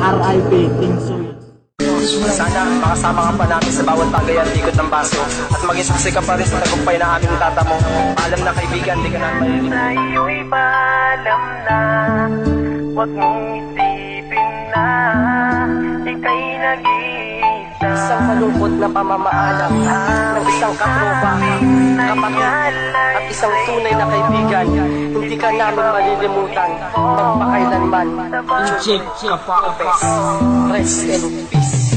RIP King Soy. Sana makasama ka pa namin sa bawat bagay at ikot ng baso, at maging saksi ka pa rin sa tagumpay na aming tatamo. Paalam na kaibigan, di ka na malilip. Sa iyo'y paalam na, huwag mong isipin na ika'y nag-iisa. Isang malungkot na pamamaalam ng isang katropa, kapatid at isang tunay na kaibigan. Hindi ka namin malilimutan magpakailanman. Injek Kapakopes, rest in peace.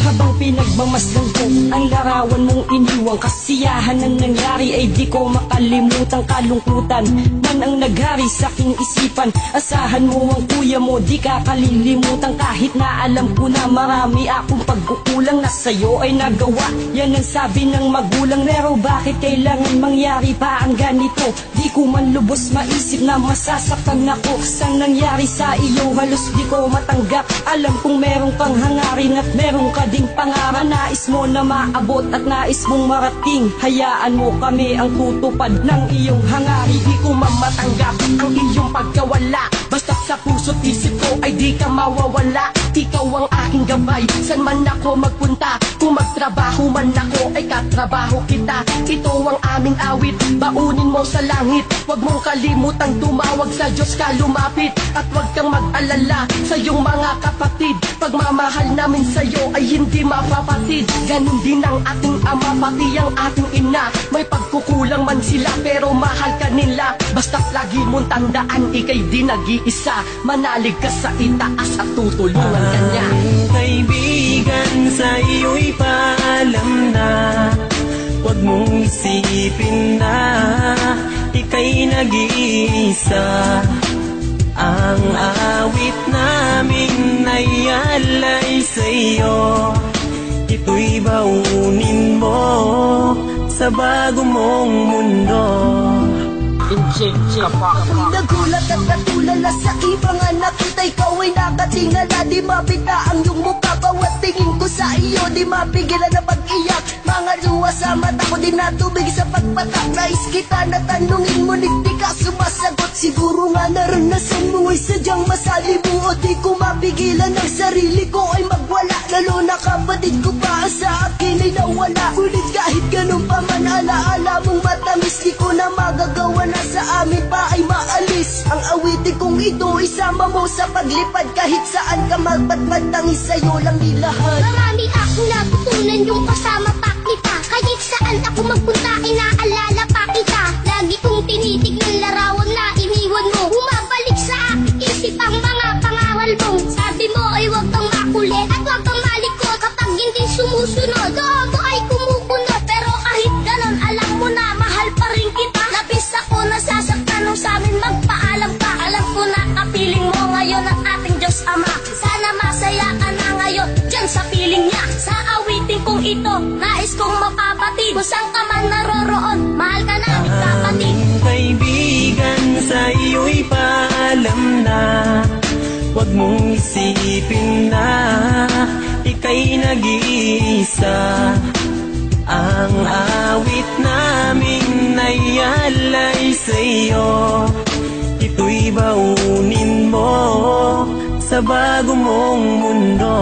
Habang pinagmamasdan ko ang larawan mong iniwang kasiyahan ng nangyari ay di ko makalimutan. Kalungkutan man ang naghari sa aking isipan. Asahan mo ang kuya mo, di ka kalilimutan. Kahit na alam ko na marami akong pagkukulang na sa'yo ay nagawa. Yan ang sabi ng magulang, pero bakit kailangan mangyari pa ang ganito? Di ko man lubos maisip na masasaktan ako sa nangyari sa iyo. Halos di ko matanggap. Alam kong meron kang hangarin at meron ka ding pangarap. Nais mo na maabot at nais mong marating. Hayaan mo kami ang tutupad ng iyong hangarin. Di ko mamatanggap ang iyong pagkawala. Basta sa puso't isip ko ay di ka mawawala. Ikaw ang aking gabay, san man ako magpunta. Kung magtrabaho man ako ay katrabaho kita. Ito ang aming awit, baunin mo sa langit. Huwag mong kalimutang tumawag sa Diyos ka lumapit. At huwag kang mag-alala sa iyong mga kapatid. Pagmamahal namin sa iyo ay hindi mapapatid. Ganun din ang ating ama, pati ang ating ina. May pagkukulang man sila pero mahal ka nila. Basta't lagi mong tandaan, ika'y di nag-iisa. Manalig ka sa itaas at tutulungan ka niya. Kaibigan, sa iyo'y paalam na, huwag mong isipin na ika'y nag-iisa. Ang awit namin ay alay sa'yo. Ito'y baunin mo sa bago mong mundo. Injek Kapakopes. Ako'y nagulat at natulala sa ibang anak kita. Ikaw ay nakatingala, di mapita ang iyong mukha. Bawat tingin ko sa iyo, di mapigilan na pag-iyak. Mga luha sa mata ko, di natubig sa pagpatak. Nais kita na tanungin mo, di ka sumasagot. Siguro nga naranasan mo ay sadyang masali mo. O di ko mapigilan ang sarili ko ay magwala. Lalo na kapatid ko pa sa akin ay nawala. Ngunit kahit ganun pa man, alaala mong matamis. Di ko na magagawa na sa amin pa ay maalis. Ang awitin kong ito, isama mo sa paglipad. Kahit saan ka magpatpad, tangis sa'yo lang nilahat. Marami akong natutunan yung kasama pa kita. Kahit saan ako magpunta, inaalala pa kita. Lagi kong tinitignan larawan na iniwan mo. Bumabalik sa aking isip ang mga pangaral mo. Sabi mo ay huwag kang makulit at huwag kang malikot. Kapag hindi sumusunod, doon mo ay kumukunot. Pero kahit ganon, alam mo na mahal pa rin kita. Labis ako nasasaktan nung sa amin magpaalam ka. Alam ko na kapiling mo ngayon ang ating Diyos Ama. Sana masaya ka na ngayon dyan sa piling niya. Sa awitin kong ito, nais kong mapapatid. Kung saan ka man naroroon, mahal ka namin kapatid. Kaibigan, sa iyo'y paalam na, huwag mong isipin na ika'y nag-iisa. Ang awit namin ay alay sa'yo. Ito'y baunin mo sa bago mong mundo.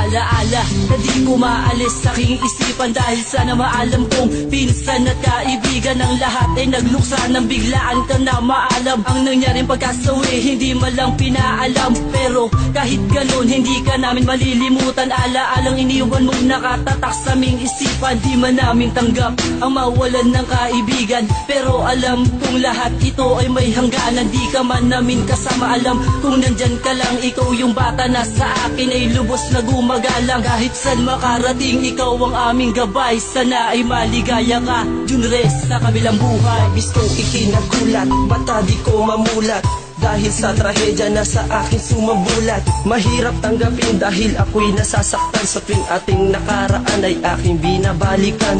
Alaala na di ko maalis sa aking isipan. Dahil sana maalam kong pinsan at kaibigan ng lahat ay nagluksa ng biglaan ka na maalam. Ang nangyaring pagkasawi hindi malang pinaalam. Pero kahit ganun hindi ka namin malilimutan. Alaalang iniwan mong nakatatak sa aming isipan. Di man namin tanggap ang mawalan ng kaibigan. Pero alam kong lahat ito ay may hangganan. Di ka man namin kasama, alam kung nandyan ka lang. Ikaw yung bata na sa akin ay lubos na gumagalang. Kahit saan makarating, ikaw ang aming gabay. Sana ay maligaya ka, Junres, sa kabilang buhay. Labis kong ikinagulat, mata di ko mamulat. Dahil sa trahedya na sa akin sumabulat. Mahirap tanggapin dahil ako'y nasasaktan. Sa tuwing ating nakaraan ay aking binabalikan.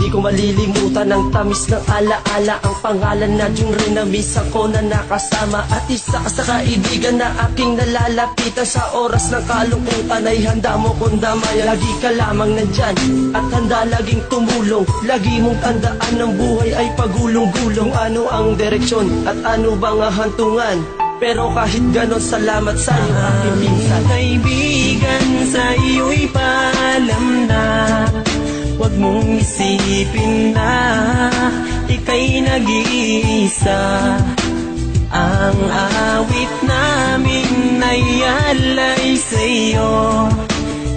Di ko malilimutan ang tamis ng alaala. Ang pangalan na Junre na minsan ko na nakasama. At isa ka sa kaibigan na aking nalalapitan. Sa oras ng kalungkutan ay handa mo kong damay. Lagi ka lamang nandyan at handa laging tumulong. Lagi mong tandaan ng buhay ay pagulong-gulong. Ano ang direksyon at ano bang hantungan? Pero kahit ganon, salamat sa'yo aking pinsan. Kaibigan, sa iyo'y paalam na huwag mong isipin na ika'y nag-iisa. Ang awit namin ay alay sa'yo,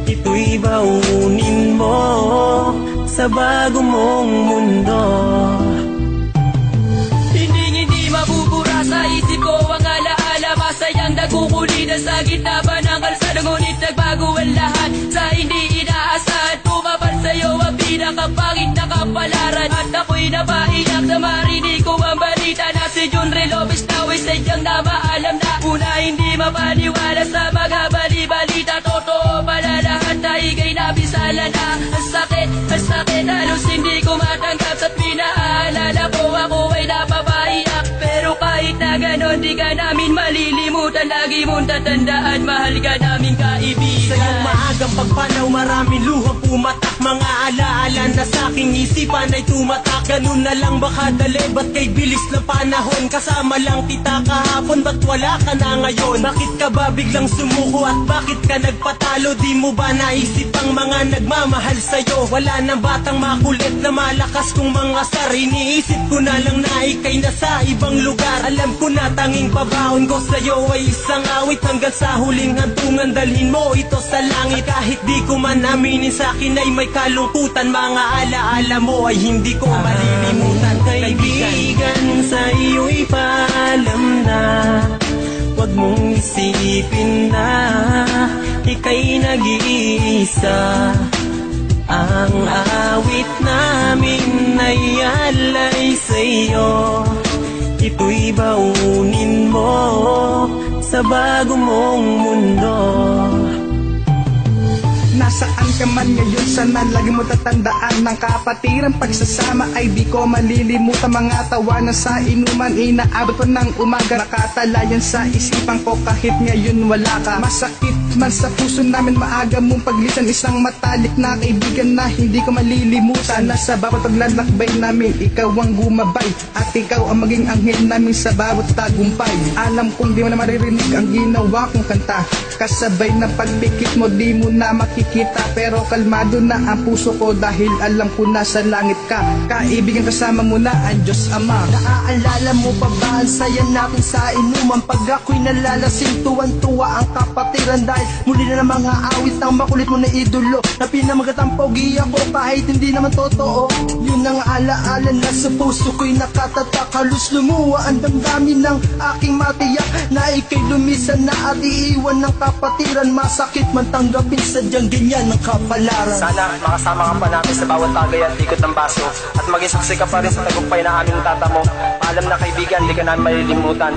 ito'y baunin mo sa bago mong mundo. Hindi mabubura sa isip ko ang alaala, masayang nagkukulina sa gitna ba ng kalsada, ngunit nagbago ang lahat sa hindi inaasahan. Tumapal sa'yo ang pinakapangit na kapalaran, at ako'y napaiyak na marinig ko ang balita na si Junre Lopez nawa'y sadyang na maalam na. Una hindi mapaniwala sa mga bali-balita, totoo pala lahat na ika'y napisala na. Ang sakit, halos hindi ko matanggap at pinaalala ko ako ay napapaiyak. Pero kahit na ganon, di ka namin malilimutan, lagi mong tatandaan, mahal ka naming kaibigan. Sa iyong maagang pagpanaw, maraming luhang pumatak, mga alaala na sa aking isipan ay tumatak. Ganun na lang ba kadali, ba't kay bilis na panahon? Kasama lang kita kahapon, ba't wala ka na ngayon? Bakit ka ba biglang sumuko at bakit ka nagpatalo? Di mo ba naisip ang mga nagmamahal sa'yo? Wala nang batang makulit na malakas kung mga sar. Iniisip ko na lang na ika'y nasa ibang lugar. Alam ko na tanging pabaon ko sa'yo ay isang awit, hanggang sa huling hantungan dalhin mo ito sa langit. Kahit di ko man aminin, sa'kin ay may kalungkutan, mga alaala mo ay hindi ko malilimutan. Kaibigan, sa iyo'y paalam na huwag mong isipin na ika'y nag-iisa. Ang awit namin ay alay sa'yo, ito'y baunin mo sa bago mong mundo. Nasaan ka man ngayon, sana lagi mo tatandaan ng kapatiran. Pagsasama ay di ko malilimutan, mga tawanan sa inuman, inaabot pa ng umaga. Nakatalayan sa isipan ko kahit ngayon wala ka. Masakit man sa puso namin, maaga mong paglisan, isang matalik na kaibigan na hindi ko malilimutan. Nasa bawat paglalakbay namin, ikaw ang gumabay, at ikaw ang maging anghel namin sa bawat tagumpay. Alam kong di mo na maririnig ang ginawa kong kanta, kasabay ng pagpikit mo di mo na makikita, pero kalmado na ang puso ko dahil alam ko na sa langit ka. Kaibigan, kasama mo na ang Diyos Ama. Naaalala mo pa ba ang saya natin sa inuman? Pag ako'y nalalasing, tuwan-tuwa ang kapatiran, dahil muli na ng mga awit ng makulit mo na idolo, na pinamagatang pogi ako kahit hindi naman totoo. Yun ang alaala na sa puso ko'y nakatatak, halos lumuwa ang damdamin ng aking matiyak, na ika'y lumisan na at iiwan ng kapatiran. Masakit man tanggapin, sadyang ganyan ang kapalaran. Sana makasama ka pa natin sa bawat tagay at ikot ng baso, at maging saksi ka pa rin sa tagumpay na aming tatamo. Paalam na kaibigan, di ka namin malilimutan.